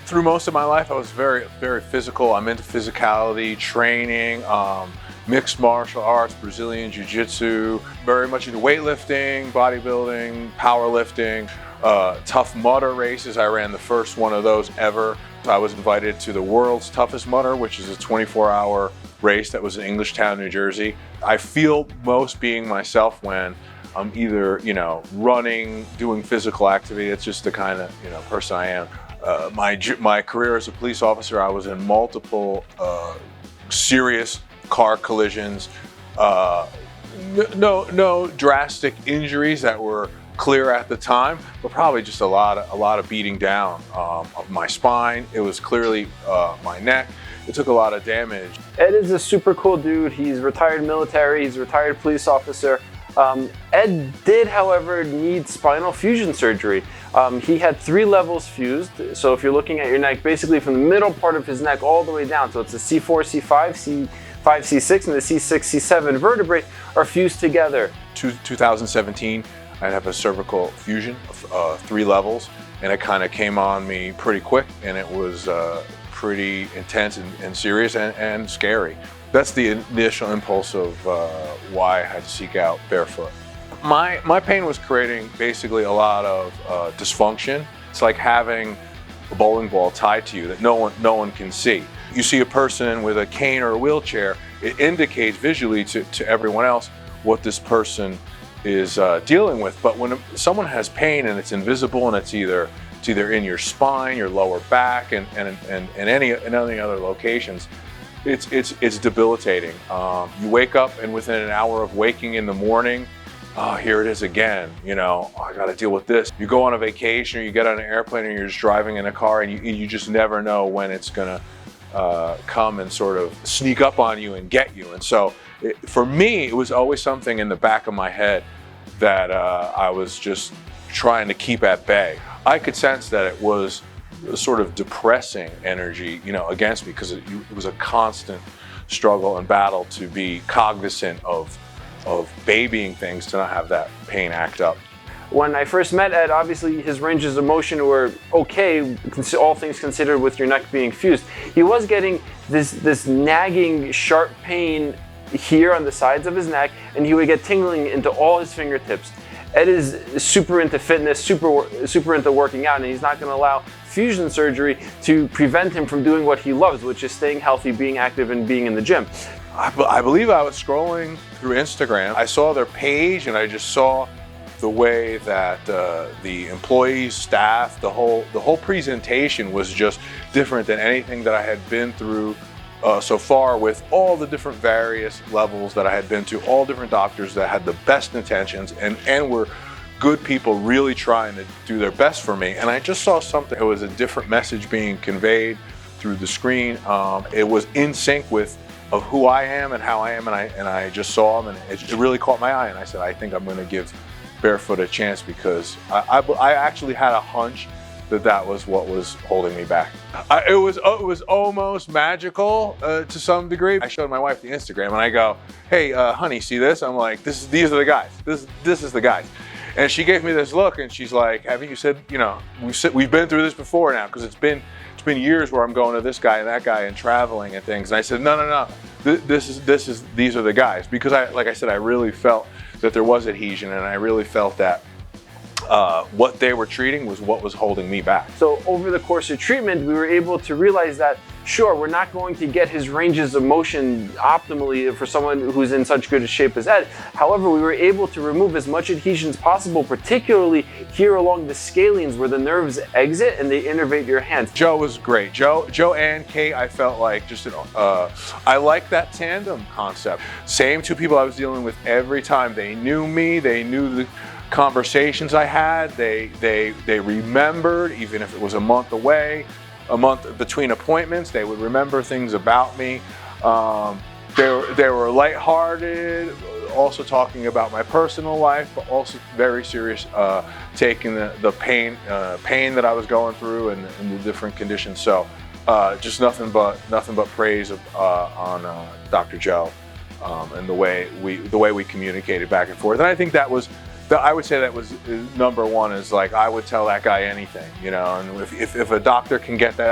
Through most of my life, I was very, very physical. I'm into physicality, training, mixed martial arts, Brazilian jiu-jitsu, very much into weightlifting, bodybuilding, powerlifting, Tough Mudder races. I ran the first one of those ever. I was invited to the world's toughest mudder, which is a 24-hour race that was in Englishtown, New Jersey. I feel most being myself when I'm either, running, doing physical activity. It's just the kind of, person I am. My career as a police officer, I was in multiple serious car collisions. No drastic injuries that were clear at the time, but probably just a lot of beating down of my spine. It was clearly my neck. It took a lot of damage. Ed is a super cool dude. He's retired military. He's a retired police officer. Ed did, however, need spinal fusion surgery. He had 3 levels fused. So if you're looking at your neck, basically from the middle part of his neck all the way down. So it's a C4, C5, C5, C6, and the C6, C7 vertebrae are fused together. 2017, I'd have a cervical fusion of 3 levels, and it kind of came on me pretty quick, and it was pretty intense and serious and scary. That's the initial impulse of why I had to seek out barefoot. My pain was creating basically a lot of dysfunction. It's like having a bowling ball tied to you that no one can see. You see a person with a cane or a wheelchair, it indicates visually to everyone else what this person is dealing with. But when someone has pain and it's invisible and it's either in your spine, your lower back, and any other locations, it's debilitating. You wake up and within an hour of waking in the morning, oh, here it is again. I got to deal with this. You go on a vacation or you get on an airplane and you're just driving in a car and you just never know when it's gonna come and sort of sneak up on you and get you. And so for me, it was always something in the back of my head that I was just trying to keep at bay. I could sense that it was a sort of depressing energy, against me, because it was a constant struggle and battle to be cognizant of babying things, to not have that pain act up. When I first met Ed, obviously his ranges of motion were okay, all things considered, with your neck being fused. He was getting this nagging, sharp pain here on the sides of his neck, and he would get tingling into all his fingertips. Ed is super into fitness, super into working out, and he's not going to allow fusion surgery to prevent him from doing what he loves, which is staying healthy, being active, and being in the gym. I believe I was scrolling through Instagram. I saw their page and I just saw the way that the employees, staff, the whole presentation was just different than anything that I had been through so far, with all the different various levels that I had been to, all different doctors that had the best intentions and were good people really trying to do their best for me. And I just saw something. It was a different message being conveyed through the screen. It was in sync of who I am and how I am, and I just saw them, and it really caught my eye, and I said, I think I'm going to give barefoot a chance, because I actually had a hunch that was what was holding me back. It was almost magical to some degree. I showed my wife the Instagram and I go, hey, honey, see this? I'm like, these are the guys. This is the guys. And she gave me this look and she's like, haven't you said, we've been through this before now, because it's been years where I'm going to this guy and that guy and traveling and things. And I said, no. These are the guys, because like I said, I really felt that there was adhesion, and I really felt that what they were treating was what was holding me back. So over the course of treatment, we were able to realize that, sure, we're not going to get his ranges of motion optimally for someone who's in such good shape as Ed. However, we were able to remove as much adhesion as possible, particularly here along the scalenes where the nerves exit and they innervate your hands. Joe was great. Joe and Kate, I felt like I like that tandem concept. Same 2 people I was dealing with every time. They knew me, they knew the conversations I had, they remembered, even if it was a month away, a month between appointments, they would remember things about me. They were lighthearted, also talking about my personal life, but also very serious, taking the pain that I was going through and the different conditions. So just nothing but praise on Dr. Joe and the way we communicated back and forth. And I think that was I would say that was number one. Is like I would tell that guy anything, you know. And if a doctor can get that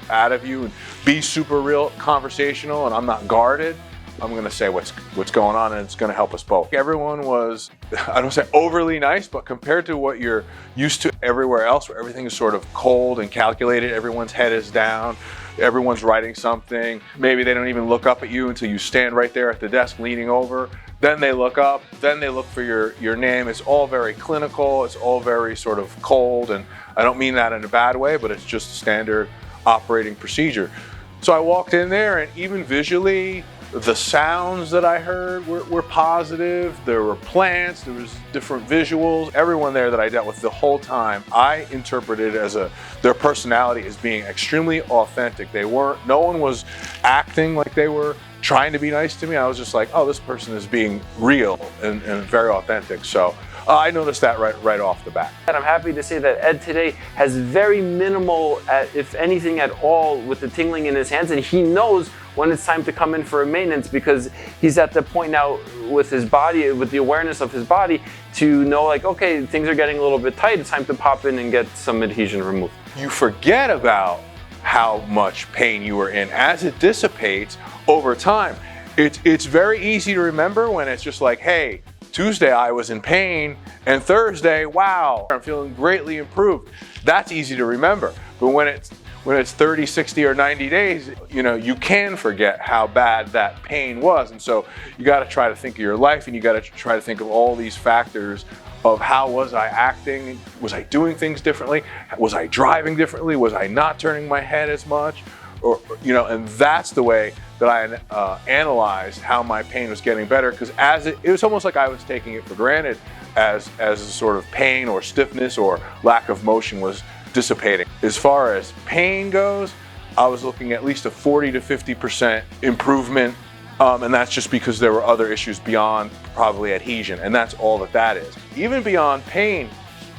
out of you and be super real conversational, and I'm not guarded, I'm going to say what's going on, and it's going to help us both. Everyone was, I don't say overly nice, but compared to what you're used to everywhere else, where everything is sort of cold and calculated, everyone's head is down, everyone's writing something. Maybe they don't even look up at you until you stand right there at the desk leaning over. Then they look up, then they look for your name. It's all very clinical, it's all very sort of cold, and I don't mean that in a bad way, but it's just a standard operating procedure. So I walked in there, and even visually, the sounds that I heard were positive. There were plants, there was different visuals. Everyone there that I dealt with the whole time, I interpreted as their personality as being extremely authentic. No one was acting like they were trying to be nice to me. I was just like, oh, this person is being real and very authentic. So I noticed that right off the bat. And I'm happy to say that Ed today has very minimal, if anything at all, with the tingling in his hands, and he knows when it's time to come in for a maintenance, because he's at the point now with his body, with the awareness of his body, to know like, okay, things are getting a little bit tight, it's time to pop in and get some adhesion removed. You forget about how much pain you were in as it dissipates over time. It's very easy to remember when it's just like, hey, Tuesday I was in pain, and Thursday, wow, I'm feeling greatly improved. That's easy to remember. But when it's 30, 60, or 90 days, you know, you can forget how bad that pain was. And so you got to try to think of your life, and you got to try to think of all these factors of how was I acting? Was I doing things differently? Was I driving differently? Was I not turning my head as much? Or, you know, and that's the way that I analyzed how my pain was getting better, because it was almost like I was taking it for granted as a sort of pain or stiffness or lack of motion was dissipating. As far as pain goes, I was looking at least a 40 to 50% improvement, and that's just because there were other issues beyond probably adhesion, and that's all that is. Even beyond pain,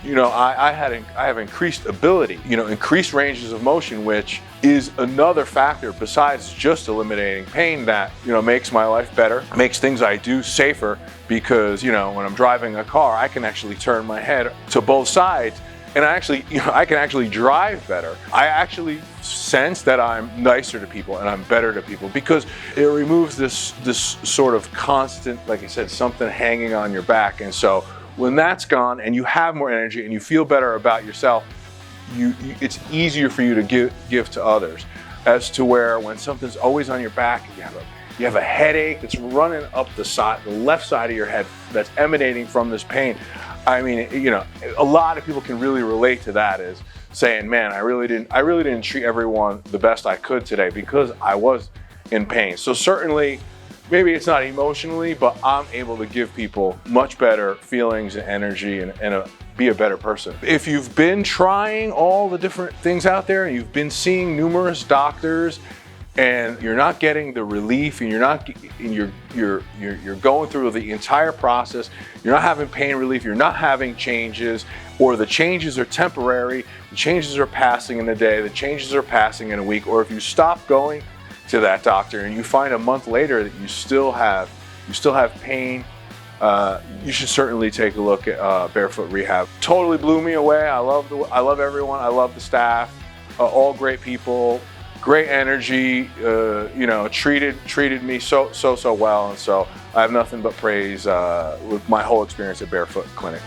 you know, I have increased ability, you know, increased ranges of motion, which is another factor besides just eliminating pain that, you know, makes my life better, makes things I do safer, because, you know, when I'm driving a car, I can actually turn my head to both sides, and I can actually drive better. I actually sense that I'm nicer to people and I'm better to people, because it removes this sort of constant, like I said, something hanging on your back. And so when that's gone and you have more energy and you feel better about yourself, it's easier for you to give to others. As to where when something's always on your back, you have a headache that's running up the left side of your head that's emanating from this pain. I mean, you know, a lot of people can really relate to that, is saying, man, I really didn't treat everyone the best I could today because I was in pain. So certainly, maybe it's not emotionally, but I'm able to give people much better feelings and energy and be a better person. If you've been trying all the different things out there and you've been seeing numerous doctors and you're not getting the relief, and you're going through the entire process, you're not having pain relief, you're not having changes, or the changes are temporary, the changes are passing in a day, the changes are passing in a week, or if you stop going to that doctor and you find a month later that you still have pain, you should certainly take a look at Barefoot Rehab. Totally blew me away. I love everyone. I love the staff. All great people, great energy. You know, treated me so well, and so I have nothing but praise with my whole experience at Barefoot Clinic.